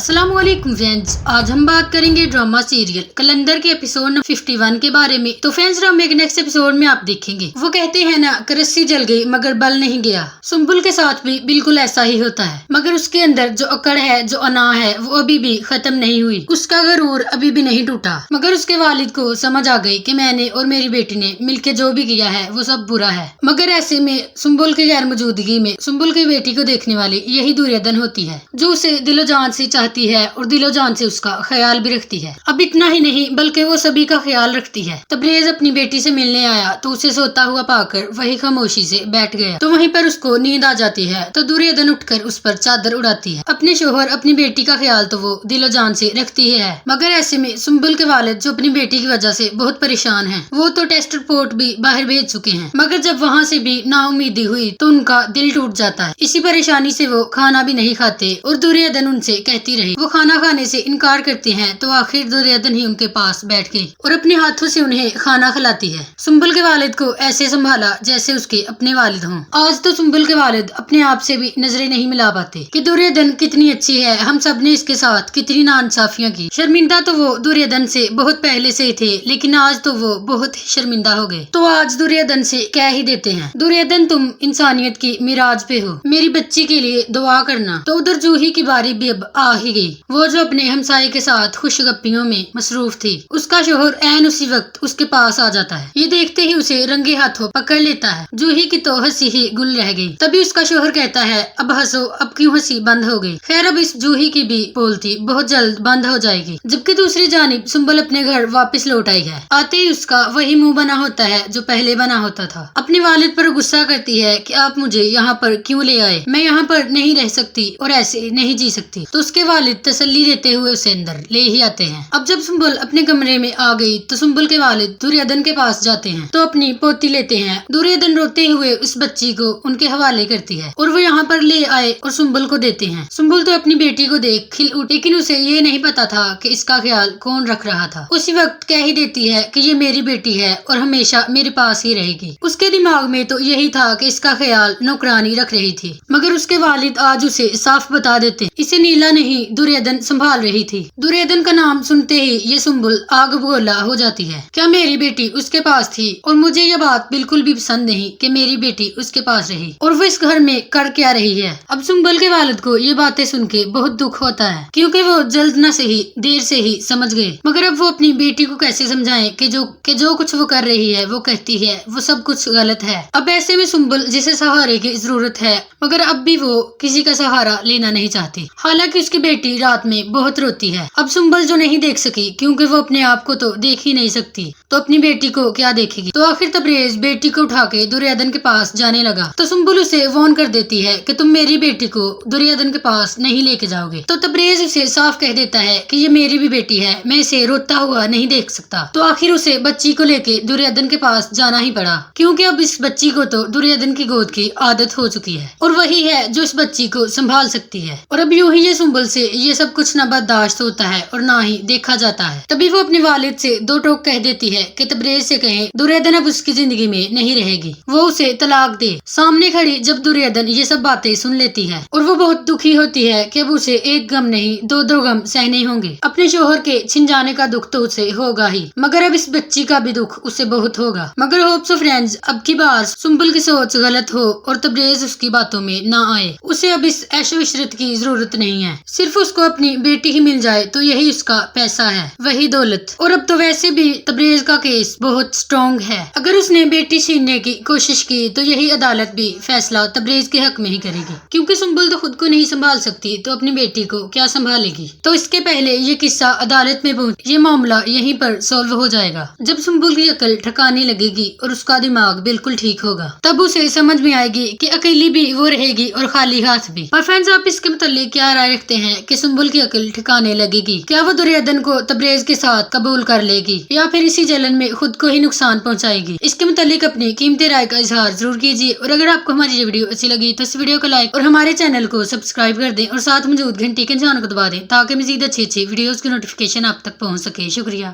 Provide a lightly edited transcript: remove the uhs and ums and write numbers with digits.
अस्सलाम वालेकुम फ्रेंड्स, आज हम बात करेंगे ड्रामा सीरियल कलंदर के एपिसोड 51 के बारे में। तो फ्रेंड्स, ड्रामे के नेक्स्ट एपिसोड में आप देखेंगे, वो कहते हैं ना कि रस्सी जल गई मगर बल नहीं गया। सुम्बुल के साथ भी बिल्कुल ऐसा ही होता है, मगर उसके अंदर जो अकड़ है, जो अना है, वो अभी भी खत्म नहीं हुई। उसका गरूर अभी भी नहीं टूटा। मगर उसके वालिद को समझ आ गई कि मैंने और मेरी बेटी ने मिलकर जो भी किया है वो सब बुरा है। मगर ऐसे में सुम्बुल की गैर मौजूदगी में सुम्बुल की बेटी को देखने वाली यही दुर्योधन होती है, जो उसे दिलो जान से चाहती है और दिलो जान से उसका ख्याल भी रखती है। अब इतना ही नहीं बल्कि वो सभी का ख्याल रखती है। तबरेज अपनी बेटी से मिलने आया तो उसे सोता हुआ पाकर वही खामोशी से बैठ गया। तो वहीं पर उसको नींद आ जाती है तो दुर्योधन उठकर उस पर चादर उड़ाती है। अपने शोहर अपनी बेटी का ख्याल तो वो दिलो जान से रखती ही है, मगर ऐसे में सुम्बुल के वालिद जो अपनी बेटी की वजह से बहुत परेशान है, वो तो टेस्ट रिपोर्ट भी बाहर भेज चुके हैं। मगर जब वहाँ से भी नाउमीदी हुई तो उनका दिल टूट जाता है। इसी परेशानी से वो खाना भी नहीं खाते और दुर्योधन उनसे कहती रही। वो खाना खाने से इनकार करते हैं तो आखिर दुर्योधन ही उनके पास बैठ गई और अपने हाथों से उन्हें खाना खिलाती है। सुम्बुल के वालिद को ऐसे संभाला जैसे उसके अपने वालिद हों। आज तो सुम्बुल के वालिद अपने आप से भी नजरें नहीं मिला पाते कि दुर्योधन कितनी अच्छी है, हम सब ने इसके साथ कितनी नाइंसाफियां की। शर्मिंदा तो वो दुर्योधन से बहुत पहले से ही थे, लेकिन आज तो वो बहुत ही शर्मिंदा हो गए। तो आज दुर्योधन से कह ही देते हैं, दुर्योधन तुम इंसानियत की मिराज पे हो, मेरी बच्ची के लिए दुआ करना। तो उधर जूही की बारी भी अब आ ही गई। वो जो अपने हमसाये के साथ खुशगप्पियों में मसरूफ थी, उसका शोहर ऐन उसी वक्त उसके पास आ जाता है। ये देखते ही उसे रंगे हाथों पकड़ लेता है। जूही की तो हंसी ही गुल रह गई। तभी उसका शोहर कहता है, अब हंसो, अब क्यों हंसी बंद हो गई। खैर अब इस जूही की भी बोलती बहुत जल्द बंद हो जाएगी। जबकि दूसरी जानिब सुम्बुल अपने घर वापस लौट आई है। आते ही उसका वही मुंह बना होता है जो पहले बना होता था। अपने वालिद पर गुस्सा करती है कि आप मुझे यहाँ पर क्यों ले आए, मैं यहाँ पर नहीं रह सकती और ऐसे नहीं जी सकती। तो उसके वालिद तसल्ली देते हुए उसे अंदर ले ही आते हैं। अब जब सुम्बुल अपने कमरे में आ गई तो सुम्बुल के वालिद दुर्योधन के पास जाते हैं तो अपनी पोती लेते हैं। दुर्योधन रोते हुए उस बच्ची को उनके हवाले करती है और वो यहाँ पर ले आए और सुम्बुल को देते हैं। सुम्बुल तो अपनी बेटी को देख खिल उठी, लेकिन उसे ये नहीं पता था कि इसका ख्याल कौन रख रहा था। उसी वक्त कह ही देती है कि ये मेरी बेटी है और हमेशा मेरे पास ही रहेगी। उसके दिमाग में तो यही था कि इसका ख्याल नौकरानी रख रही थी, मगर उसके वालिद आज उसे साफ बता देते, इसे नीला नहीं दुर्योधन संभाल रही थी। दुर्योधन का नाम सुनते ही ये सुम्बुल आग बगोला हो जाती है। क्या मेरी बेटी उसके पास थी और मुझे ये बात बिल्कुल भी पसंद नहीं कि मेरी बेटी उसके पास रही और वो इस घर में कर क्या रही है। अब सुम्बुल के वालिद को ये बातें सुन के बहुत दुख होता है, क्योंकि वो जल्द न से ही देर से ही समझ गए। मगर अब वो अपनी बेटी को कैसे समझाएं कि जो कुछ वो कर रही है, वो कहती है, वो सब कुछ गलत है। अब ऐसे में सुम्बुल जिसे सहारे की जरूरत है, मगर अब भी वो किसी का सहारा लेना नहीं चाहती। हालांकि उसकी बेटी रात में बहुत रोती है। अब सुम्बुल जो नहीं देख सकी, क्योंकि वो अपने आप को तो देख ही नहीं सकती, तो अपनी बेटी को क्या देखेगी। तो आखिर तबरेज बेटी को उठा के दुर्योधन के पास जाने लगा तो सुम्बुल उसे वार्न कर देती है कि तुम मेरी बेटी को दुर्योधन के पास नहीं लेके जाओगे। तो तबरेज उसे साफ कह देता है कि ये मेरी भी बेटी है, मैं इसे रोता हुआ नहीं देख सकता। तो आखिर उसे बच्ची को लेके दुर्योधन के पास जाना ही पड़ा, क्योंकि अब इस बच्ची को तो दुर्योधन की गोद की आदत हो चुकी है और वही है जो इस बच्ची को संभाल सकती है। और अब यूं ही ये सुम्बुल से ये सब कुछ न बर्दाश्त होता है और ना ही देखा जाता है। तभी वो अपने वालिद से दो टोक कह देती है कि तबरेज से कहें दुर्योधन अब उसकी जिंदगी में नहीं रहेगी, वो उसे तलाक दे। सामने खड़ी जब दुर्योधन ये सब बातें सुन लेती है और वो बहुत दुखी होती है कि अब उसे एक गम नहीं दो गम सहने होंगे। अपने शोहर के छिन जाने का दुख तो उसे होगा ही, मगर अब इस बच्ची का भी दुख उसे बहुत होगा। मगर होप सो फ्रेंड्स, अब की बार सुम्बुल की सोच गलत हो और तबरेज उसकी बातों में ना आए। उसे अब इस ऐशो इशरत की जरूरत नहीं है, सिर्फ उसको अपनी बेटी ही मिल जाए तो यही उसका पैसा है, वही दौलत। और अब तो वैसे भी तबरेज का केस बहुत स्ट्रॉन्ग है, अगर उसने बेटी छीनने की कोशिश की तो यही अदालत भी फैसला तबरेज के हक में ही करेगी, क्योंकि सुम्बुल तो खुद को नहीं संभाल सकती तो अपनी बेटी को क्या संभालेगी। तो इसके पहले ये किस्सा अदालत में पहुंच, ये मामला यहीं पर सॉल्व हो जाएगा। जब सुम्बुल की अकल ठिकाने लगेगी और उसका दिमाग बिल्कुल ठीक होगा, तब उसे समझ में आएगी कि अकेली भी वो रहेगी और खाली हाथ भी। और फ्रेंड्स, आप इसके मुतालिक क्या राय रखते हैं कि सुम्बुल की अकल ठिकाने लगेगी? क्या वो दुर्योधन को तबरेज के साथ कबूल कर लेगी या फिर इसी जलन में खुद को ही नुकसान पहुंचाएगी? इसके मुतालिक अपनी कीमती राय का इजहार जरूर कीजिए और अगर आपको हमारी ये वीडियो अच्छी लगी तो इस वीडियो को लाइक और हमारे चैनल को सब्सक्राइब कर दें और साथ मौजूद घंटी के निशान को दबा दें ताकि मजीद अच्छी वीडियोस की नोटिफिकेशन आप तक पहुंच सके। शुक्रिया।